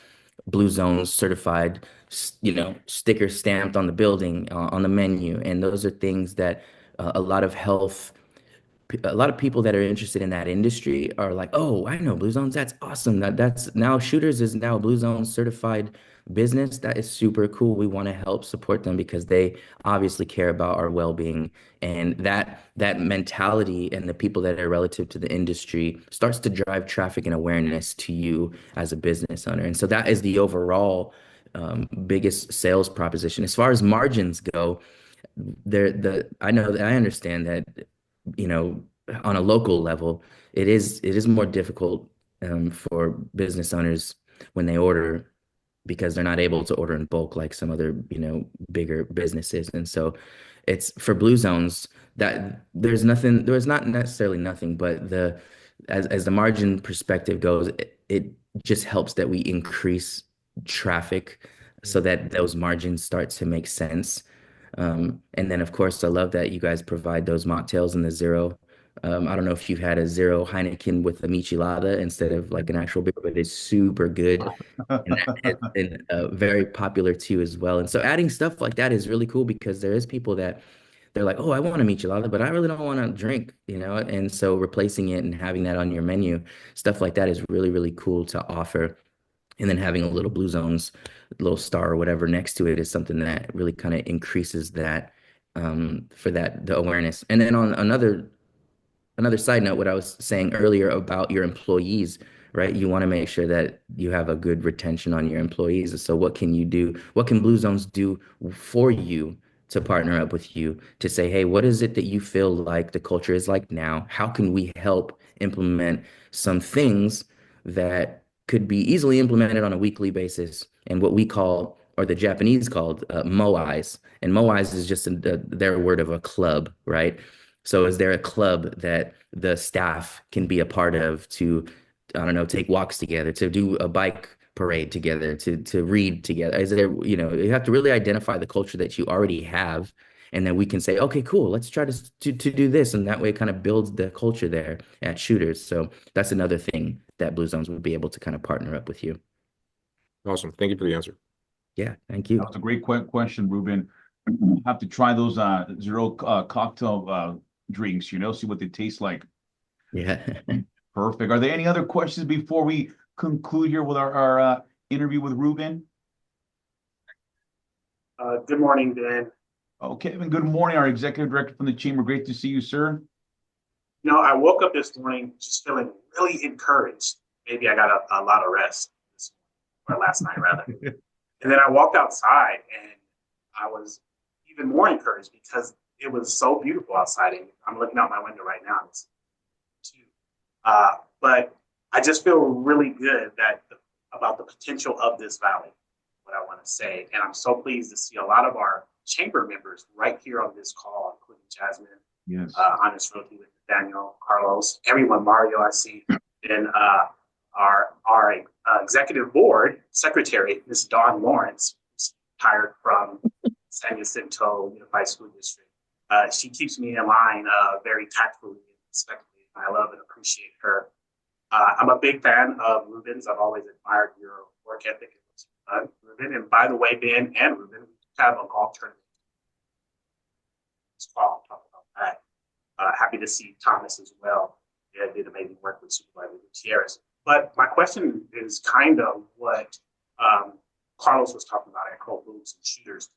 Blue Zones certified, sticker stamped on the building, on the menu, and those are things that a lot of people that are interested in that industry are like, oh, I know Blue Zones. That's awesome. That's now Shooters is now a Blue Zone certified business. That is super cool. We want to help support them because they obviously care about our well-being, and that mentality and the people that are relative to the industry starts to drive traffic and awareness to you as a business owner. And so that is the overall biggest sales proposition. As far as margins go, I understand that, you know, on a local level, it is more difficult for business owners when they order because they're not able to order in bulk like some other, you know, bigger businesses. And so it's for Blue Zones that there's not necessarily nothing, but as the margin perspective goes, it just helps that we increase traffic so that those margins start to make sense. And then, of course, I love that you guys provide those mocktails in the zero. I don't know if you've had a zero Heineken with a michelada instead of like an actual beer, but it's super good and that has been very popular too as well. And so adding stuff like that is really cool because there is people that they're like, oh, I want a michelada, but I really don't want to drink, you know? And so replacing it and having that on your menu, stuff like that is really, really cool to offer. And then having a little Blue Zones, little star or whatever next to it is something that really kind of increases that for the awareness. And then on another side note, what I was saying earlier about your employees, right? You want to make sure that you have a good retention on your employees. So what can you do? What can Blue Zones do for you to partner up with you to say, hey, what is it that you feel like the culture is like now? How can we help implement some things that could be easily implemented on a weekly basis and what we call, or the Japanese called, moais. And moais is just their word of a club, right? So is there a club that the staff can be a part of to, I don't know, take walks together, to do a bike parade together, to read together? Is there, you know, you have to really identify the culture that you already have, and then we can say, okay, cool, let's try to do this, and that way it kind of builds the culture there at Shooters. So that's another thing that Blue Zones would be able to kind of partner up with you. Awesome. Thank you for the answer. Yeah, thank you. That was a great question, Ruben. Have to try those zero cocktail drinks, you know, see what they taste like. Yeah. Perfect. Are there any other questions before we conclude here with our interview with Ruben? Good morning, Dan. Oh, Kevin, good morning. Our executive director from the chamber. Great to see you, sir. You know, I woke up this morning just feeling really encouraged. Maybe I got a lot of rest or last night rather. And then I walked outside and I was even more encouraged because it was so beautiful outside. And I'm looking out my window right now. It's but I just feel really good about the potential of this valley, what I want to say. And I'm so pleased to see a lot of our chamber members right here on this call, including Jasmine, Yes. Honest Realty with Daniel, Carlos, everyone, Mario, I see, and our executive board secretary, Ms. Dawn Lawrence, hired from San Jacinto Unified School District. She keeps me in line very tactfully and respectfully. I love and appreciate her. I'm a big fan of Ruben's. I've always admired your work ethic and what you've done, Ruben. And by the way, Ben and Ruben, we have a golf tournament. I'll talk about that. Happy to see Thomas as well. Yeah, did amazing work with Supervisor Gutierrez. But my question is kind of what Carlos was talking about at Cold Boots and Shooters.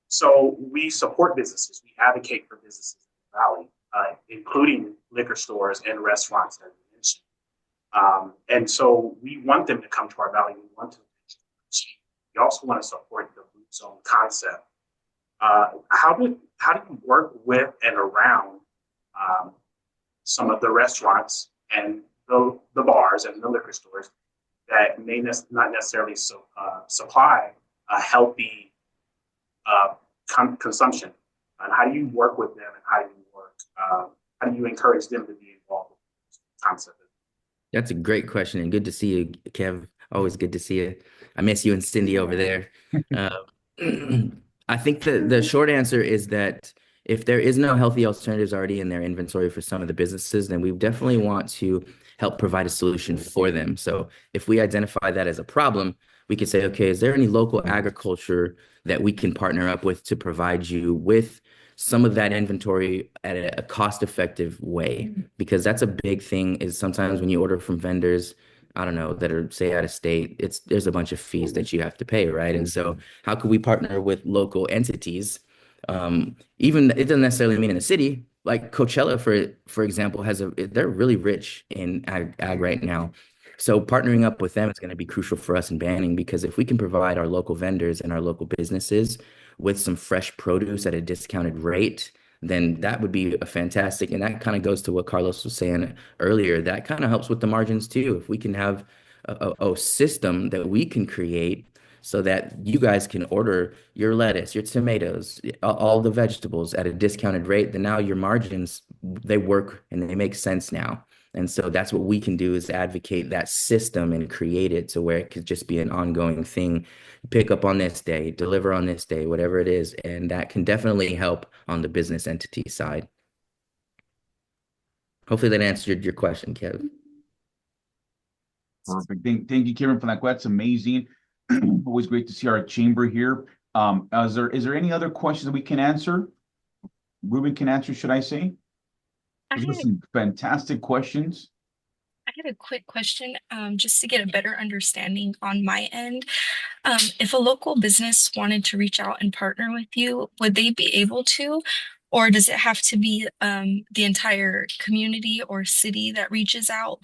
So we support businesses. We advocate for businesses in the Valley, including liquor stores and restaurants, as you mentioned. And so we want them to come to our Valley. We want them to achieve. We also want to support the Blue Zone concept. How do you work with and around some of the restaurants and the bars and the liquor stores that may not necessarily supply a healthy consumption? And how do you work with them, and how do you encourage them to be involved with this concept? That's a great question, and good to see you, Kev. Always good to see you. I miss you and Cindy over there. I think the short answer is that if there is no healthy alternatives already in their inventory for some of the businesses, then we definitely want to help provide a solution for them. So if we identify that as a problem, we can say, okay, is there any local agriculture that we can partner up with to provide you with some of that inventory at a cost-effective way? Because that's a big thing, is sometimes when you order from vendors, I don't know, that are, say, out of state, there's a bunch of fees that you have to pay, right? And so how could we partner with local entities? Even it doesn't necessarily mean in the city, like Coachella, for example, they're really rich in ag right now. So partnering up with them is going to be crucial for us in Banning, because if we can provide our local vendors and our local businesses with some fresh produce at a discounted rate, then that would be a fantastic. And that kind of goes to what Carlos was saying earlier. That kind of helps with the margins too. If we can have a system that we can create so that you guys can order your lettuce, your tomatoes, all the vegetables at a discounted rate, then now your margins, they work and they make sense now. And so that's what we can do, is advocate that system and create it to where it could just be an ongoing thing. Pick up on this day, deliver on this day, whatever it is. And that can definitely help on the business entity side. Hopefully that answered your question, Kev. Perfect. Thank you, Kevin, for that. That's amazing. Always great to see our chamber here. Is there any other questions that we can answer? Ruben can answer, should I say? I Those had are some fantastic questions. I had a quick question, just to get a better understanding on my end. If a local business wanted to reach out and partner with you, would they be able to? Or does it have to be the entire community or city that reaches out?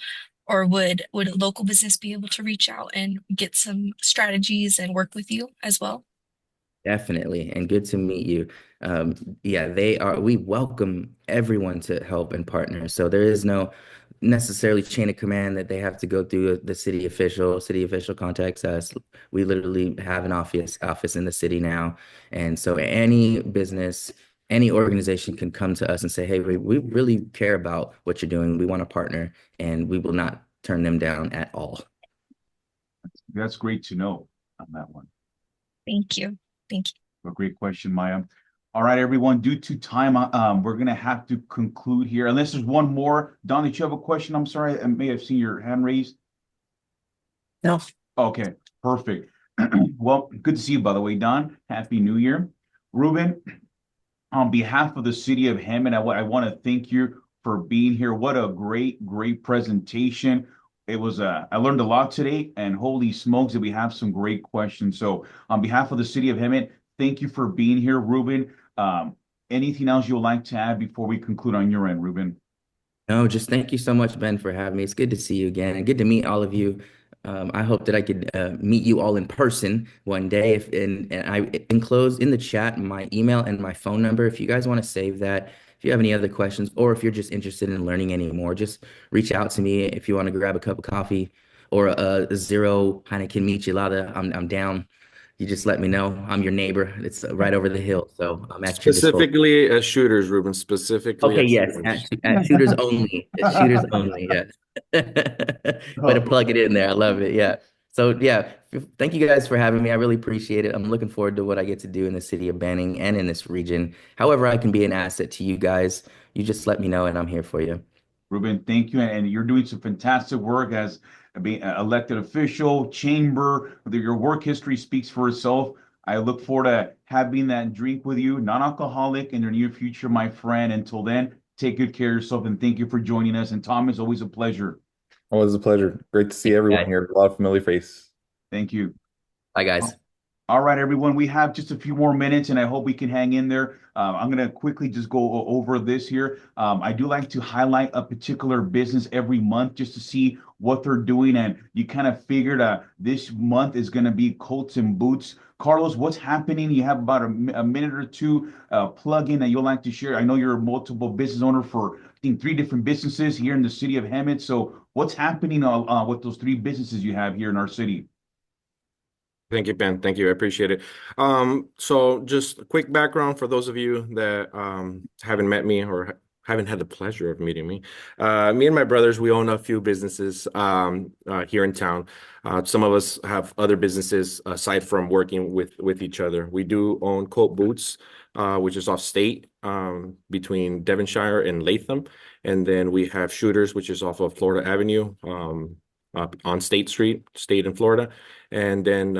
Or would a local business be able to reach out and get some strategies and work with you as well? Definitely, and good to meet you. Yeah, we welcome everyone to help and partner. So there is no necessarily chain of command that they have to go through the city official. City official contacts us. We literally have an office in the city now. And so any business, any organization can come to us and say, hey, we really care about what you're doing. We want to partner, and we will not turn them down at all. That's great to know on that one. Thank you. Thank you. A great question, Maya. All right, everyone, due to time, we're going to have to conclude here. Unless there's one more. Don, did you have a question? I'm sorry, I may have seen your hand raised. No. Okay, perfect. Well, good to see you, by the way, Don. Happy New Year. Ruben, on behalf of the city of Hammond, I want to thank you for being here. What a great presentation. It was, I learned a lot today, and holy smokes, did we have some great questions. So on behalf of the city of Hammond, thank you for being here, Ruben. Anything else you would like to add before we conclude on your end, Ruben? No, just thank you so much, Ben, for having me. It's good to see you again and good to meet all of you. I hope that I could meet you all in person one day. And I enclosed in the chat my email and my phone number. If you guys want to save that, if you have any other questions, or if you're just interested in learning any more, just reach out to me. If you want to grab a cup of coffee or a zero Heineken Michelada, I'm down. You just let me know. I'm your neighbor. It's right over the hill, so I'm at your disposal. Specifically at Shooters, Ruben. Specifically Okay, at yes, Shooters. at Shooters only. At Shooters only, yes. Way to plug it in there. I love it. Yeah. So yeah, thank you guys for having me. I really appreciate it. I'm looking forward to what I get to do in the city of Banning and in this region. However, I can be an asset to you guys. You just let me know, and I'm here for you. Ruben, thank you. And you're doing some fantastic work as being an elected official, chamber. Your work history speaks for itself. I look forward to having that drink with you, non-alcoholic, in the near future, my friend. Until then, take good care of yourself, and thank you for joining us. And Thomas, always a pleasure. Always a pleasure. Great to see everyone here. A lot of familiar face. Thank you. Bye, guys. All right, everyone, we have just a few more minutes, and I hope we can hang in there. I'm going to quickly just go over this here. I do like to highlight a particular business every month just to see what they're doing, and you kind of figured this month is going to be Coats and Boots. Carlos, what's happening? You have about a minute or two plug-in that you'll like to share. I know you're a multiple business owner for, I think, 3 different businesses here in the city of Hammond. So what's happening with those 3 businesses you have here in our city? Thank you, Ben. Thank you. I appreciate it. So just a quick background for those of you that haven't met me or haven't had the pleasure of meeting me. Me and my brothers, we own a few businesses here in town. Some of us have other businesses aside from working with each other. We do own Coat Boots, which is off State between Devonshire and Latham. And then we have Shooters, which is off of Florida Avenue on State Street, State in Florida. And then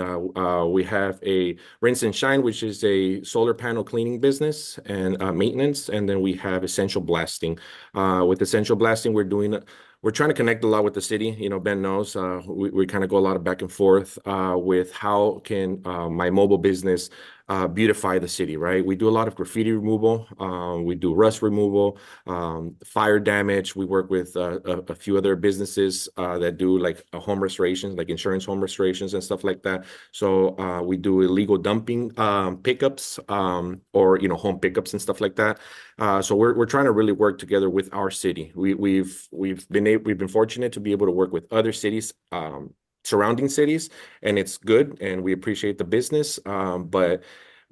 we have a Rinse and Shine, which is a solar panel cleaning business and maintenance. And then we have Essential Blasting. With Essential Blasting, we're trying to connect a lot with the city. You know, Ben knows we kind of go a lot of back and forth with how can my mobile business beautify the city, right? We do a lot of graffiti removal. We do rust removal, fire damage. We work with a few other businesses that do like home restorations, like insurance home restorations and stuff like that. So we do illegal dumping pickups or, you know, home pickups and stuff like that. So we're trying to really work together with our city. We've been fortunate to be able to work with other cities, surrounding cities, and it's good, and we appreciate the business. But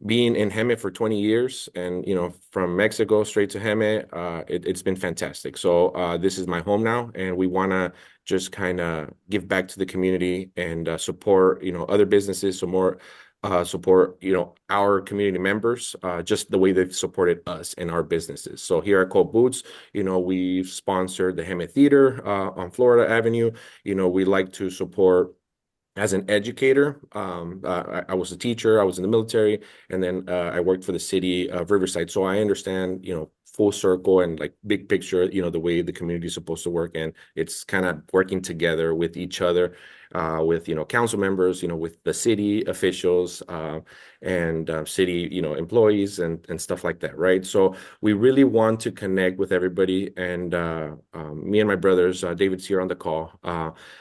being in Hemet for 20 years, and you know, from Mexico straight to Hemet, it's been fantastic. So this is my home now, and we want to just kind of give back to the community and support, you know, other businesses, so more support, you know, our community members, just the way they've supported us and our businesses. So here at Cold Boots, you know, we've sponsored the Hemet Theater on Florida Avenue. You know, we like to support as an educator. I was a teacher, I was in the military, and then I worked for the city of Riverside. So I understand, you know, full circle and like big picture, you know, the way the community is supposed to work. And it's kind of working together with each other, with, you know, council members, you know, with the city officials and city, you know, employees and stuff like that, right? So we really want to connect with everybody. And me and my brothers, David's here on the call,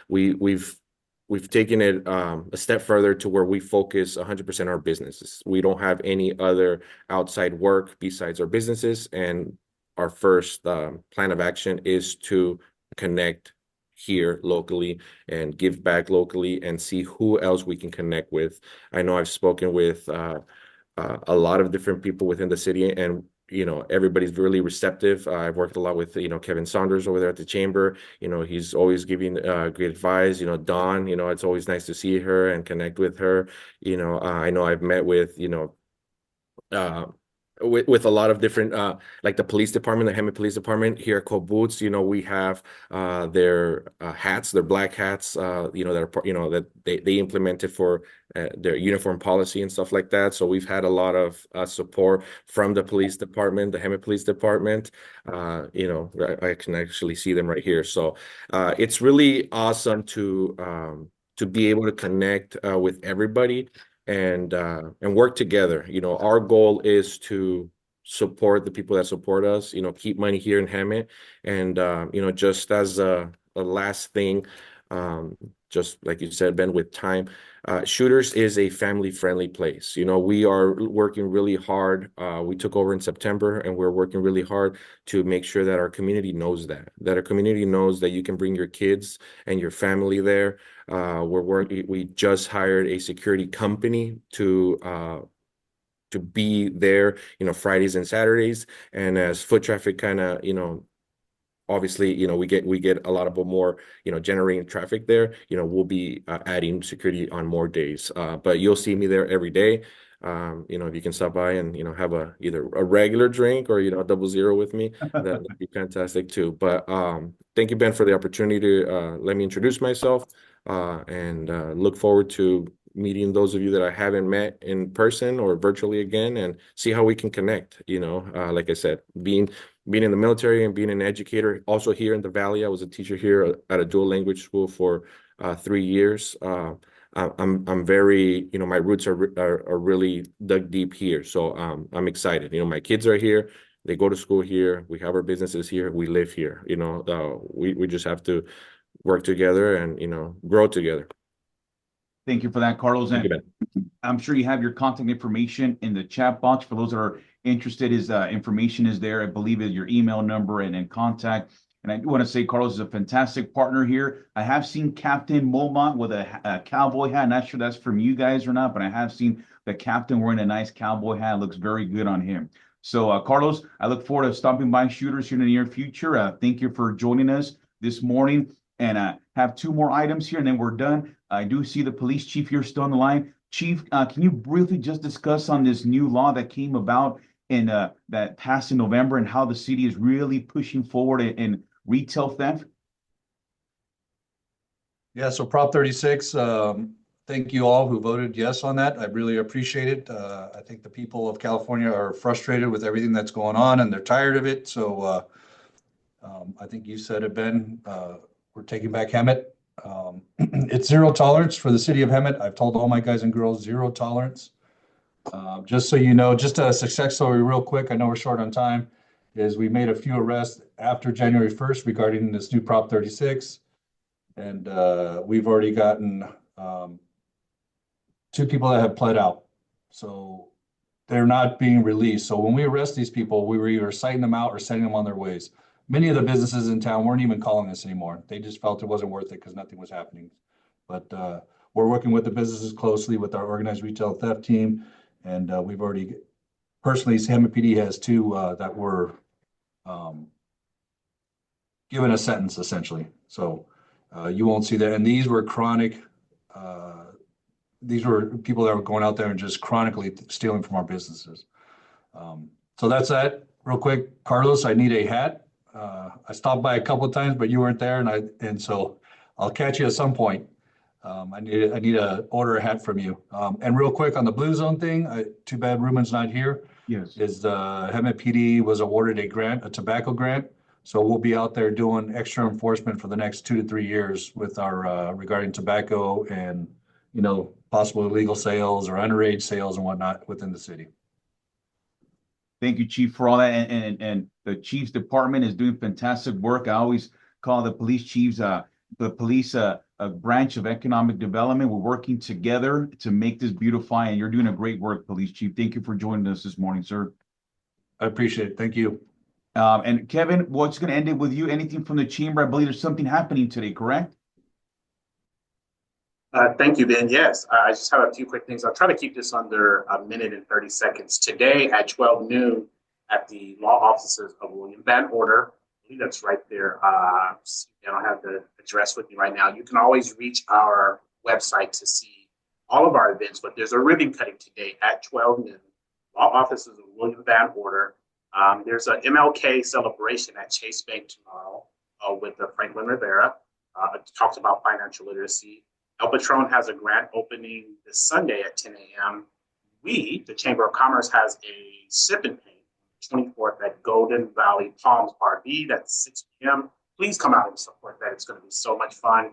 we've taken it a step further to where we focus 100% our businesses. We don't have any other outside work besides our businesses. And our first plan of action is to connect here locally and give back locally and see who else we can connect with. I know I've spoken with a lot of different people within the city, and you know, everybody's really receptive. I've worked a lot with, you know, Kevin Saunders over there at the chamber. You know, he's always giving great advice. You know, Dawn, you know, it's always nice to see her and connect with her. You know, I know I've met with, you know, with a lot of different, like the police department, the Hemet Police Department here at Cold Boots. You know, we have their hats, their black hats, you know, that are, you know, that they implemented for their uniform policy and stuff like that. So we've had a lot of support from the police department, the Hemet Police Department. You know, I can actually see them right here. So it's really awesome to be able to connect with everybody and work together. You know, our goal is to support the people that support us, you know, keep money here in Hemet. And, you know, just as a last thing, just like you said, Ben, with time, Shooters is a family-friendly place. You know, we are working really hard. We took over in September, and we're working really hard to make sure that our community knows that our community knows that you can bring your kids and your family there. We just hired a security company to be there, you know, Fridays and Saturdays. And as foot traffic kind of, you know, obviously, you know, we get a lot of more, you know, generating traffic there. You know, we'll be adding security on more days. But you'll see me there every day. You know, if you can stop by and, you know, have either a regular drink or, you know, a 00 with me, that'd be fantastic too. But thank you, Ben, for the opportunity to let me introduce myself, and look forward to meeting those of you that I haven't met in person or virtually again, and see how we can connect. You know, like I said, being in the military and being an educator, also here in the Valley, I was a teacher here at a dual language school for 3 years. I'm very, you know, my roots are really dug deep here. So I'm excited. You know, my kids are here. They go to school here. We have our businesses here. We live here. You know, we just have to work together and, you know, grow together. Thank you for that, Carlos. Thank you, And Ben. I'm sure you have your contact information in the chat box. For those that are interested, his information is there. I believe is your email number and contact. And I do want to say Carlos is a fantastic partner here. I have seen Captain Momont with a cowboy hat. Not sure that's from you guys or not, but I have seen the captain wearing a nice cowboy hat. It looks very good on him. So, Carlos, I look forward to stopping by Shooters here in the near future. Thank you for joining us this morning. And have 2 more items here, and then we're done. I do see the police chief here still on the line. Chief, can you briefly just discuss on this new law that came about in that passed in November, and how the city is really pushing forward in retail theft? Yeah, so Prop 36, thank you all who voted yes on that. I really appreciate it. I think the people of California are frustrated with everything that's going on and they're tired of it. So I think you said it, Ben. We're taking back Hemet. It's zero tolerance for the city of Hemet. I've told all my guys and girls, zero tolerance. Just so you know, just a success story real quick. I know we're short on time. Is we made a few arrests after January 1st regarding this new Prop 36. And we've already gotten 2 people that have pled out. So they're not being released. So when we arrest these people, we were either citing them out or sending them on their ways. Many of the businesses in town weren't even calling us anymore. They just felt it wasn't worth it because nothing was happening. But we're working with the businesses closely with our organized retail theft team. And we've already, personally, Hemet PD has 2 that were given a sentence essentially. So you won't see that. And these were chronic, these were people that were going out there and just chronically stealing from our businesses. So that's that. Real quick, Carlos, I need a hat. I stopped by a couple of times, but you weren't there, and so I'll catch you at some point. I need to order a hat from you. And real quick on the Blue Zone thing, too bad Ruben's not here. Yes. Is Hemet PD was awarded a grant, a tobacco grant. So we'll be out there doing extra enforcement for the next 2 to 3 years with our regarding tobacco and, you know, possible illegal sales or underage sales and whatnot within the city. Thank you, Chief, for all that. And the Chief's department is doing fantastic work. I always call the police chiefs the police a branch of economic development. We're working together to make this beautify, and you're doing a great work, Police Chief. Thank you for joining us this morning, sir. I appreciate it. Thank you. And Kevin, what's going to end it with you? Anything from the chamber? I believe there's something happening today, correct? Thank you, Ben. Yes, I just have a few quick things. I'll try to keep this under a minute and 30 seconds. Today at 12 noon at the law offices of William Van Order, I believe that's right there. I don't have the address with me right now. You can always reach our website to see all of our events, but there's a ribbon cutting today at 12 noon. Law offices of William Van Order. There's an MLK celebration at Chase Bank tomorrow with Franklin Rivera. It talks about financial literacy. El Patron has a grand opening this Sunday at 10 a.m. We, the Chamber of Commerce, has a sip and paint 24th at Golden Valley Palms RV. That's 6 p.m. Please come out and support that. It's going to be so much fun.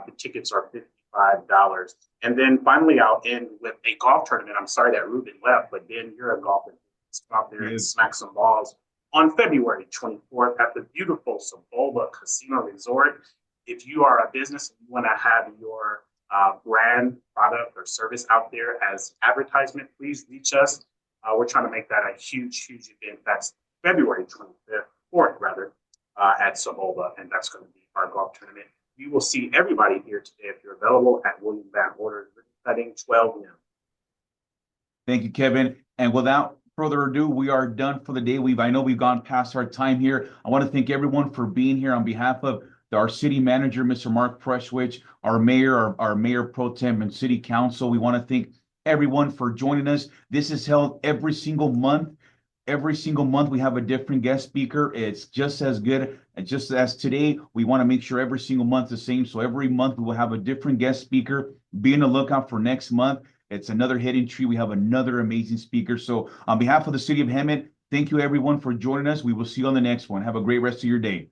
The tickets are $55. And then finally, I'll end with a golf tournament. I'm sorry that Ruben left, but Ben, you're a golfer. Let's come out there and smack some balls on February 24th at the beautiful Cebolla Casino Resort. If you are a business and you want to have your brand, product, or service out there as advertisement, please reach us. We're trying to make that a huge, huge event. That's February 4th, at Cebolla, and that's going to be our golf tournament. We will see everybody here today if you're available at William Van Order, cutting 12 noon. Thank you, Kevin. And without further ado, we are done for the day. I know we've gone past our time here. I want to thank everyone for being here on behalf of our city manager, Mr. Mark Preshwich, our mayor, our mayor pro tem, and city council. We want to thank everyone for joining us. This is held every single month. Every single month we have a different guest speaker. It's just as good. And just as today, we want to make sure every single month is the same. So every month we will have a different guest speaker. Be on the lookout for next month. It's another hidden tree. We have another amazing speaker. So on behalf of the city of Hemet, thank you everyone for joining us. We will see you on the next one. Have a great rest of your day.